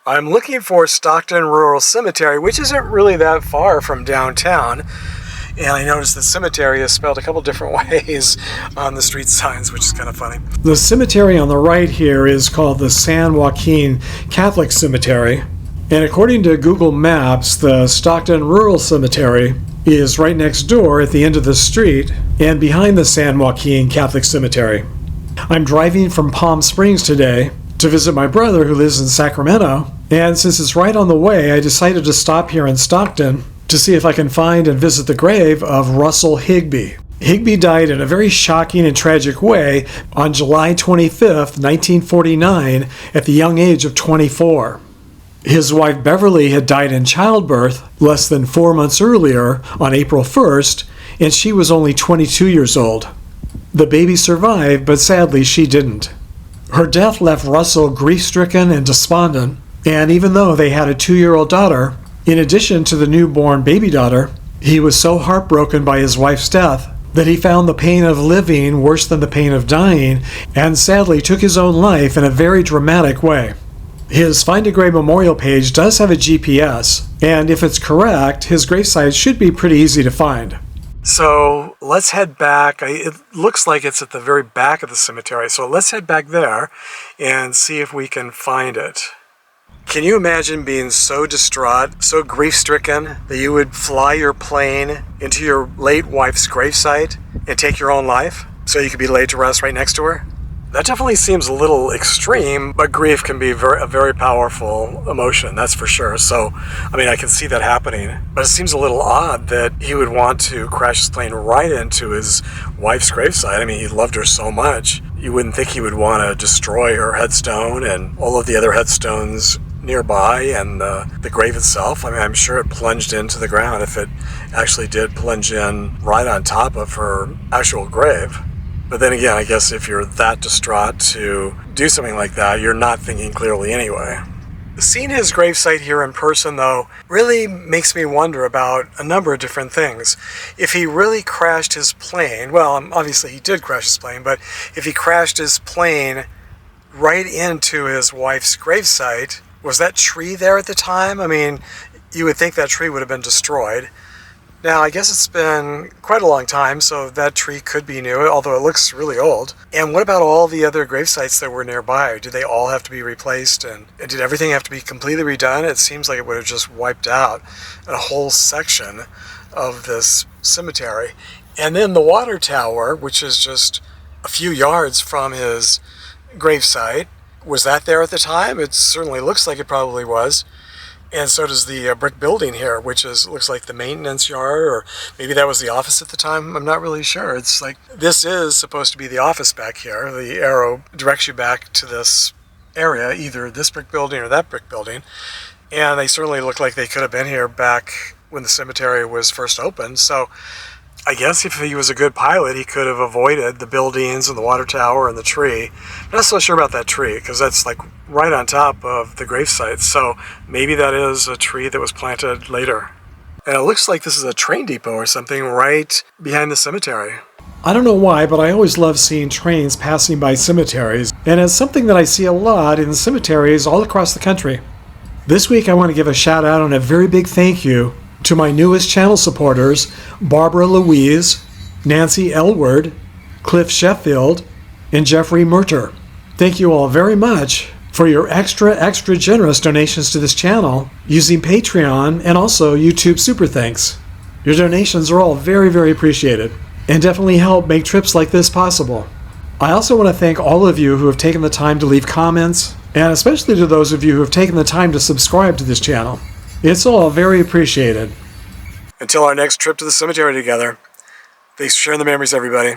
I'm looking for Stockton Rural Cemetery, which isn't really that far from downtown. And I noticed the cemetery is spelled a couple different ways on the street signs, which is kind of funny. The cemetery on the right here is called the San Joaquin Catholic Cemetery. And according to Google Maps, the Stockton Rural Cemetery is right next door at the end of the street and behind the San Joaquin Catholic Cemetery. I'm driving from Palm Springs today to visit my brother who lives in Sacramento, and since it's right on the way, I decided to stop here in Stockton to see if I can find and visit the grave of Russel Higby. Higby died in a very shocking and tragic way on July 25th, 1949, at the young age of 24. His wife Beverly had died in childbirth less than 4 months earlier on April 1st, and she was only 22 years old. The baby survived, but sadly she didn't. Her death left Russell grief-stricken and despondent, and even though they had a 2-year-old daughter, in addition to the newborn baby daughter, he was so heartbroken by his wife's death that he found the pain of living worse than the pain of dying, and sadly took his own life in a very dramatic way. His Find a Grave memorial page does have a GPS, and if it's correct, his gravesite should be pretty easy to find. So let's head back. It looks like it's at the very back of the cemetery, so let's head back there and see if we can find it. Can you imagine being so distraught, so grief-stricken, that you would fly your plane into your late wife's gravesite and take your own life so you could be laid to rest right next to her? That definitely seems a little extreme, but grief can be a very powerful emotion, that's for sure. So, I mean, I can see that happening, but it seems a little odd that he would want to crash his plane right into his wife's gravesite. I mean, he loved her so much. You wouldn't think he would want to destroy her headstone and all of the other headstones nearby and the grave itself. I mean, I'm sure it plunged into the ground if it actually did plunge in right on top of her actual grave. But then again, I guess if you're that distraught to do something like that, you're not thinking clearly anyway. Seeing his gravesite here in person, though, really makes me wonder about a number of different things. If he really crashed his plane, well, obviously he did crash his plane, but if he crashed his plane right into his wife's gravesite, was that tree there at the time? I mean, you would think that tree would have been destroyed. Now, I guess it's been quite a long time, so that tree could be new, although it looks really old. And what about all the other gravesites that were nearby? Did they all have to be replaced? And did everything have to be completely redone? It seems like it would have just wiped out a whole section of this cemetery. And then the water tower, which is just a few yards from his gravesite, was that there at the time? It certainly looks like it probably was. And so does the brick building here, which looks like the maintenance yard, or maybe that was the office at the time. I'm not really sure. It's like, this is supposed to be the office back here. The arrow directs you back to this area, either this brick building or that brick building. And they certainly look like they could have been here back when the cemetery was first opened. So I guess if he was a good pilot, he could have avoided the buildings and the water tower and the tree. I'm not so sure about that tree, because that's like right on top of the gravesite. So maybe that is a tree that was planted later. And it looks like this is a train depot or something right behind the cemetery. I don't know why, but I always love seeing trains passing by cemeteries. And it's something that I see a lot in cemeteries all across the country. This week I want to give a shout out and a very big thank you to my newest channel supporters, Barbara Louise, Nancy Elward, Cliff Sheffield, and Jeffrey Murter. Thank you all very much for your extra generous donations to this channel using Patreon and also YouTube Super Thanks. Your donations are all very, very appreciated and definitely help make trips like this possible. I also want to thank all of you who have taken the time to leave comments, and especially to those of you who have taken the time to subscribe to this channel. It's all very appreciated. Until our next trip to the cemetery together, thanks for sharing the memories, everybody.